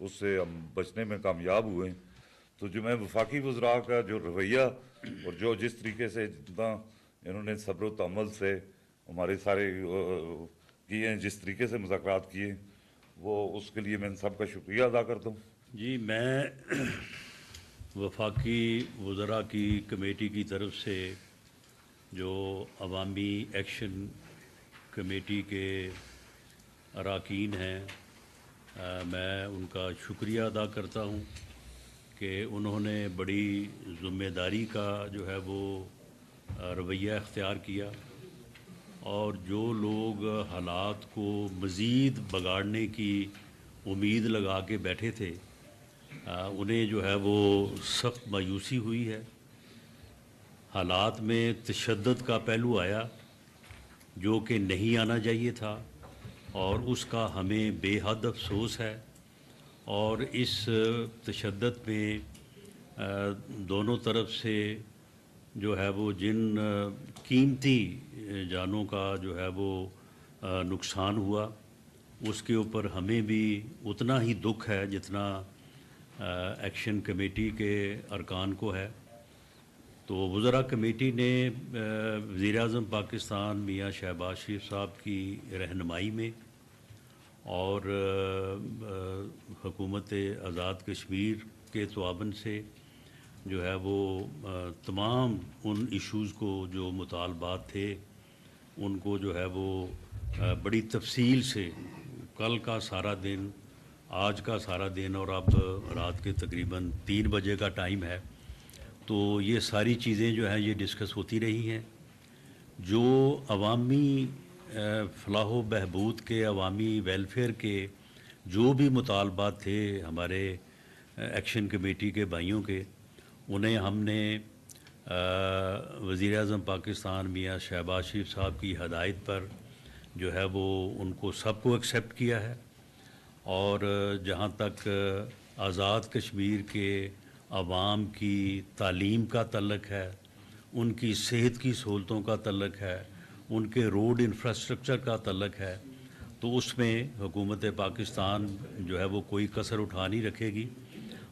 اس سے ہم بچنے میں کامیاب ہوئے ہیں. تو جو میں وفاقی وزراء کا جو رویہ اور جو جس طریقے سے جتنا انہوں نے صبر و تحمل سے ہمارے سارے کیے ہیں، جس طریقے سے مذاکرات کیے، وہ اس کے لیے میں ان سب کا شکریہ ادا کرتا ہوں. جی، میں وفاقی وزراء کی کمیٹی کی طرف سے جو عوامی ایکشن کمیٹی کے اراکین ہیں، میں ان کا شکریہ ادا کرتا ہوں کہ انہوں نے بڑی ذمہ داری کا جو ہے وہ رویہ اختیار کیا، اور جو لوگ حالات کو مزید بگاڑنے کی امید لگا کے بیٹھے تھے، انہیں جو ہے وہ سخت مایوسی ہوئی ہے. حالات میں تشدد کا پہلو آیا جو کہ نہیں آنا چاہیے تھا، اور اس کا ہمیں بے حد افسوس ہے. اور اس تشدد میں دونوں طرف سے جو ہے وہ جن قیمتی جانوں کا جو ہے وہ نقصان ہوا، اس کے اوپر ہمیں بھی اتنا ہی دکھ ہے جتنا ایکشن کمیٹی کے ارکان کو ہے. تو وزراء کمیٹی نے وزیر اعظم پاکستان میاں شہباز شریف صاحب کی رہنمائی میں اور حکومت آزاد کشمیر کے تعاون سے جو ہے وہ تمام ان ایشوز کو جو مطالبات تھے ان کو جو ہے وہ بڑی تفصیل سے کل کا سارا دن، آج کا سارا دن، اور اب رات کے تقریباً 3 بجے کا ٹائم ہے، تو یہ ساری چیزیں جو ہیں یہ ڈسکس ہوتی رہی ہیں. جو عوامی فلاح و بہبود کے، عوامی ویلفیئر کے جو بھی مطالبات تھے ہمارے ایکشن کمیٹی کے بھائیوں کے، انہیں ہم نے وزیر اعظم پاکستان میاں شہباز شریف صاحب کی ہدایت پر جو ہے وہ ان کو سب کو ایکسیپٹ کیا ہے. اور جہاں تک آزاد کشمیر کے عوام کی تعلیم کا تعلق ہے، ان کی صحت کی سہولتوں کا تعلق ہے، ان کے روڈ انفراسٹرکچر کا تعلق ہے، تو اس میں حکومت پاکستان جو ہے وہ کوئی کسر اٹھا نہیں رکھے گی.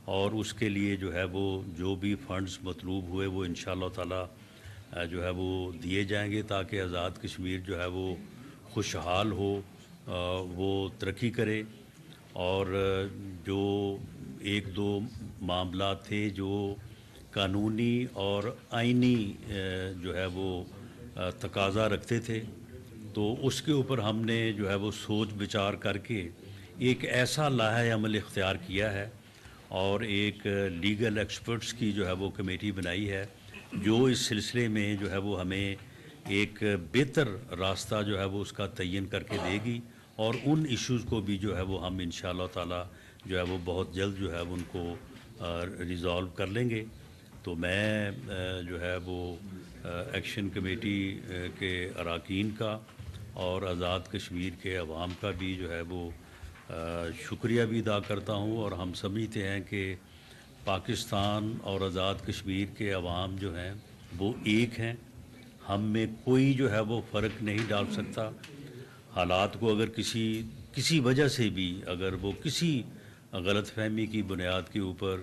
اور اس کے لیے جو ہے وہ جو بھی فنڈز مطلوب ہوئے وہ انشاءاللہ تعالی جو ہے وہ دیے جائیں گے، تاکہ آزاد کشمیر جو ہے وہ خوشحال ہو، وہ ترقی کرے. اور جو ایک دو معاملات تھے جو قانونی اور آئینی جو ہے وہ تقاضا رکھتے تھے، تو اس کے اوپر ہم نے جو ہے وہ سوچ بچار کر کے ایک ایسا لائحہ عمل اختیار کیا ہے، اور ایک لیگل ایکسپرٹس کی جو ہے وہ کمیٹی بنائی ہے جو اس سلسلے میں جو ہے وہ ہمیں ایک بہتر راستہ جو ہے وہ اس کا تعین کر کے دے گی. اور ان ایشوز کو بھی جو ہے وہ ہم انشاءاللہ تعالی جو ہے وہ بہت جلد جو ہے ان کو ریزالو کر لیں گے. تو میں جو ہے وہ ایکشن کمیٹی کے اراکین کا اور آزاد کشمیر کے عوام کا بھی جو ہے وہ شکریہ بھی ادا کرتا ہوں. اور ہم سمجھتے ہیں کہ پاکستان اور آزاد کشمیر کے عوام جو ہیں وہ ایک ہیں، ہم میں کوئی جو ہے وہ فرق نہیں ڈال سکتا. حالات کو اگر کسی وجہ سے بھی اگر وہ کسی غلط فہمی کی بنیاد کے اوپر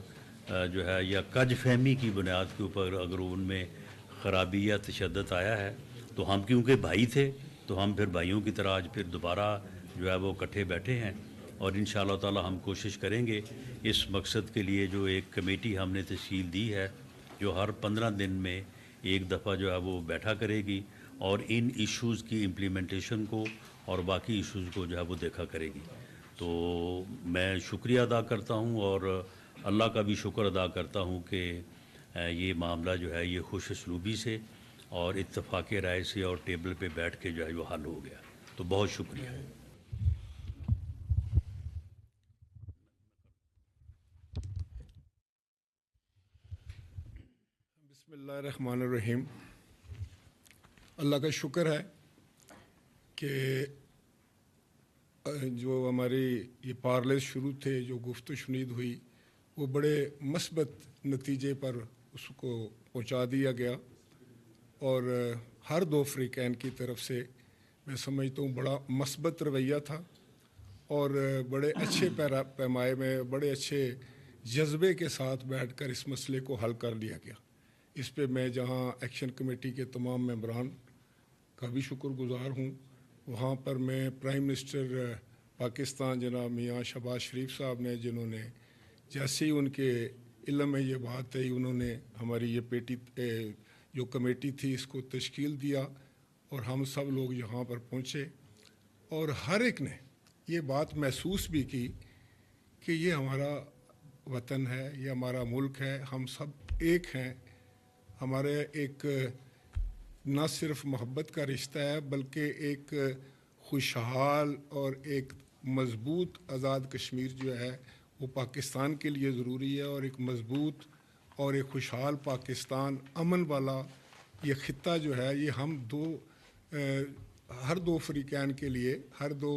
جو ہے یا کج فہمی کی بنیاد کے اوپر اگر ان میں خرابی یا تشدد آیا ہے، تو ہم کیونکہ بھائی تھے تو ہم پھر بھائیوں کی طرح آج پھر دوبارہ جو ہے وہ اکٹھے بیٹھے ہیں. اور انشاءاللہ تعالی ہم کوشش کریں گے اس مقصد کے لیے جو ایک کمیٹی ہم نے تشکیل دی ہے جو ہر 15 دن میں ایک دفعہ جو ہے وہ بیٹھا کرے گی اور ان ایشوز کی امپلیمنٹیشن کو اور باقی ایشوز کو جو ہے وہ دیکھا کرے گی. تو میں شکریہ ادا کرتا ہوں اور اللہ کا بھی شکر ادا کرتا ہوں کہ یہ معاملہ جو ہے یہ خوش اسلوبی سے اور اتفاق رائے سے اور ٹیبل پہ بیٹھ کے جو ہے وہ حل ہو گیا. تو بہت شکریہ. بسم اللہ الرحمن الرحیم. اللہ کا شکر ہے کہ جو ہماری یہ پارلے شروع تھے، جو گفت و شنید ہوئی، وہ بڑے مثبت نتیجے پر اس کو پہنچا دیا گیا. اور ہر دو فریقین کی طرف سے میں سمجھتا ہوں بڑا مثبت رویہ تھا. اور بڑے اچھے پیمائے میں بڑے اچھے جذبے کے ساتھ بیٹھ کر اس مسئلے کو حل کر لیا گیا۔ اس پہ میں جہاں ایکشن کمیٹی کے تمام ممبران کا بھی شکر گزار ہوں، وہاں پر میں پرائم منسٹر پاکستان جناب میاں شہباز شریف صاحب نے، جنہوں نے جیسے ہی ان کے علم میں یہ بات ہے، انہوں نے ہماری یہ جو کمیٹی تھی اس کو تشکیل دیا اور ہم سب لوگ یہاں پر پہنچے، اور ہر ایک نے یہ بات محسوس بھی کی کہ یہ ہمارا وطن ہے، یہ ہمارا ملک ہے، ہم سب ایک ہیں، ہمارے ایک نہ صرف محبت کا رشتہ ہے بلکہ ایک خوشحال اور ایک مضبوط آزاد کشمیر جو ہے وہ پاکستان کے لیے ضروری ہے، اور ایک مضبوط اور ایک خوشحال پاکستان، امن والا یہ خطہ جو ہے، یہ ہم ہر دو فریقین کے لیے، ہر دو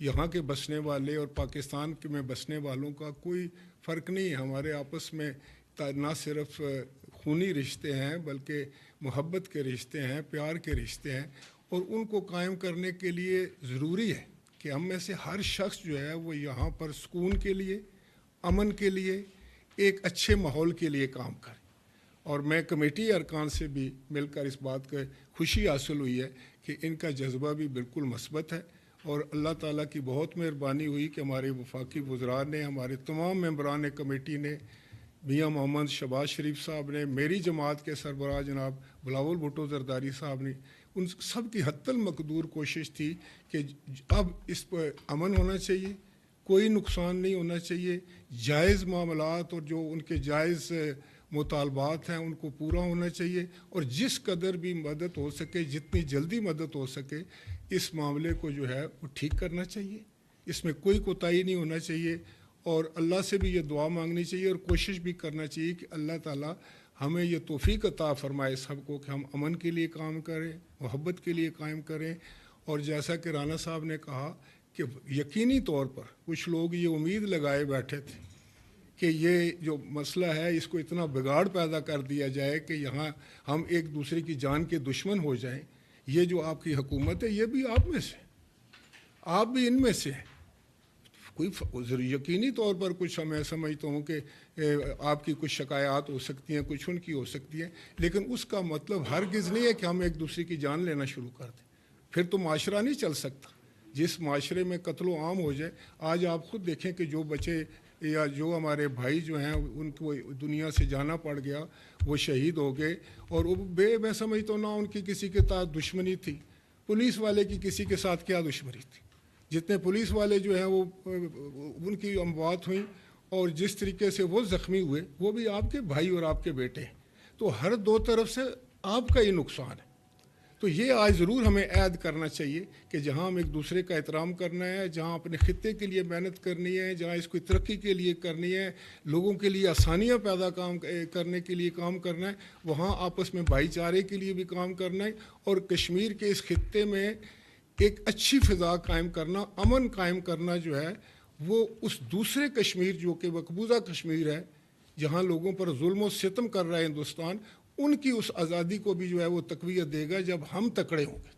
یہاں کے بسنے والے اور پاکستان میں بسنے والوں کا کوئی فرق نہیں ہے۔ ہمارے آپس میں نہ صرف خونی رشتے ہیں بلکہ محبت کے رشتے ہیں، پیار کے رشتے ہیں، اور ان کو قائم کرنے کے لیے ضروری ہے کہ ہم میں سے ہر شخص جو ہے وہ یہاں پر سکون کے لیے، امن کے لیے، ایک اچھے ماحول کے لیے کام کرے۔ اور میں کمیٹی ارکان سے بھی مل کر اس بات کا خوشی حاصل ہوئی ہے کہ ان کا جذبہ بھی بالکل مثبت ہے، اور اللہ تعالیٰ کی بہت مہربانی ہوئی کہ ہمارے وفاقی وزراء نے، ہمارے تمام ممبران کمیٹی نے، میاں محمد شہباز شریف صاحب نے، میری جماعت کے سربراہ جناب بلاول بھٹو زرداری صاحب نے، ان سب کی حتی المقدور کوشش تھی کہ اب اس پر امن ہونا چاہیے، کوئی نقصان نہیں ہونا چاہیے، جائز معاملات اور جو ان کے جائز مطالبات ہیں ان کو پورا ہونا چاہیے، اور جس قدر بھی مدد ہو سکے، جتنی جلدی مدد ہو سکے، اس معاملے کو جو ہے وہ ٹھیک کرنا چاہیے، اس میں کوئی کوتاہی نہیں ہونا چاہیے، اور اللہ سے بھی یہ دعا مانگنی چاہیے اور کوشش بھی کرنا چاہیے کہ اللہ تعالیٰ ہمیں یہ توفیق عطا فرمائے سب کو کہ ہم امن کے لیے کام کریں، محبت کے لیے قائم کریں۔ اور جیسا کہ رانا صاحب نے کہا کہ یقینی طور پر کچھ لوگ یہ امید لگائے بیٹھے تھے کہ یہ جو مسئلہ ہے اس کو اتنا بگاڑ پیدا کر دیا جائے کہ یہاں ہم ایک دوسرے کی جان کے دشمن ہو جائیں۔ یہ جو آپ کی حکومت ہے یہ بھی آپ میں سے، آپ بھی ان میں سے ہیں۔ کوئی یقینی طور پر کچھ میں سمجھتا ہوں کہ آپ کی کچھ شکایات ہو سکتی ہیں، کچھ ان کی ہو سکتی ہیں، لیکن اس کا مطلب ہرگز نہیں ہے کہ ہم ایک دوسرے کی جان لینا شروع کر دیں، پھر تو معاشرہ نہیں چل سکتا۔ جس معاشرے میں قتل و عام ہو جائے، آج آپ خود دیکھیں کہ جو بچے یا جو ہمارے بھائی جو ہیں ان کو دنیا سے جانا پڑ گیا، وہ شہید ہو گئے، اور میں سمجھتا ہوں نہ ان کی کسی کے ساتھ دشمنی تھی، پولیس والے کی کسی کے ساتھ کیا دشمنی تھی؟ جتنے پولیس والے جو ہیں وہ ان کی اموات ہوئیں، اور جس طریقے سے وہ زخمی ہوئے وہ بھی آپ کے بھائی اور آپ کے بیٹے ہیں، تو ہر دو طرف سے آپ کا یہ نقصان ہے۔ تو یہ آج ضرور ہمیں عہد کرنا چاہیے کہ جہاں ہم ایک دوسرے کا احترام کرنا ہے، جہاں اپنے خطے کے لیے محنت کرنی ہے، جہاں اس کو ترقی کے لیے کرنی ہے، لوگوں کے لیے آسانیاں پیدا کرنے کے لیے کام کرنا ہے، وہاں آپس میں بھائی چارے کے لیے بھی کام کرنا ہے، اور کشمیر کے اس خطے میں ایک اچھی فضا قائم کرنا، امن قائم کرنا جو ہے وہ اس دوسرے کشمیر جو کہ مقبوضہ کشمیر ہے، جہاں لوگوں پر ظلم و ستم کر رہا ہے ہندوستان، ان کی اس آزادی کو بھی جو ہے وہ تقویت دے گا جب ہم تکڑے ہوں گے۔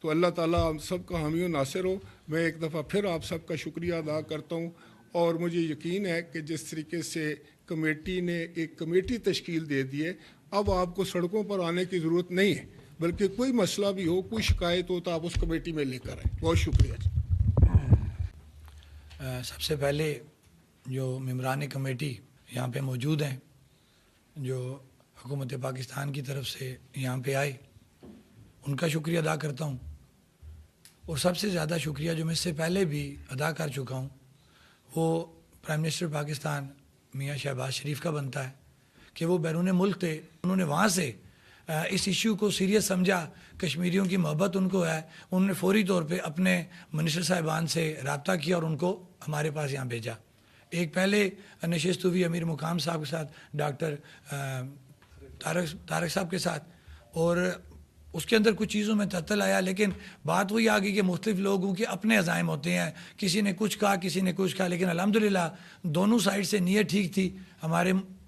تو اللہ تعالیٰ ہم سب کا حامی و ناصر ہو۔ میں ایک دفعہ پھر آپ سب کا شکریہ ادا کرتا ہوں، اور مجھے یقین ہے کہ جس طریقے سے کمیٹی نے ایک کمیٹی تشکیل دے دی ہے، اب آپ کو سڑکوں پر آنے کی ضرورت نہیں ہے، بلکہ کوئی مسئلہ بھی ہو، کوئی شکایت ہو تو آپ اس کمیٹی میں لے کر آئیں۔ بہت شکریہ جی۔ سب سے پہلے جو ممبران کمیٹی یہاں پہ موجود ہیں، جو حکومت پاکستان کی طرف سے یہاں پہ آئے، ان کا شکریہ ادا کرتا ہوں، اور سب سے زیادہ شکریہ جو میں اس سے پہلے بھی ادا کر چکا ہوں وہ پرائم منسٹر پاکستان میاں شہباز شریف کا بنتا ہے کہ وہ بیرون ملک تھے، انہوں نے وہاں سے اس ایشو کو سیریس سمجھا، کشمیریوں کی محبت ان کو ہے، انہوں نے فوری طور پہ اپنے منسٹر صاحبان سے رابطہ کیا اور ان کو ہمارے پاس یہاں بھیجا۔ ایک پہلے نشست ہوئی امیر مقام صاحب کے ساتھ، ڈاکٹر طارق صاحب کے ساتھ، اور اس کے اندر کچھ چیزوں میں تعطل آیا، لیکن بات وہی آ گئی کہ مختلف لوگوں کے اپنے عزائم ہوتے ہیں، کسی نے کچھ کہا، کسی نے کچھ کہا، لیکن الحمدللہ دونوں سائڈ سے نیت ٹھیک تھی۔ ہمارے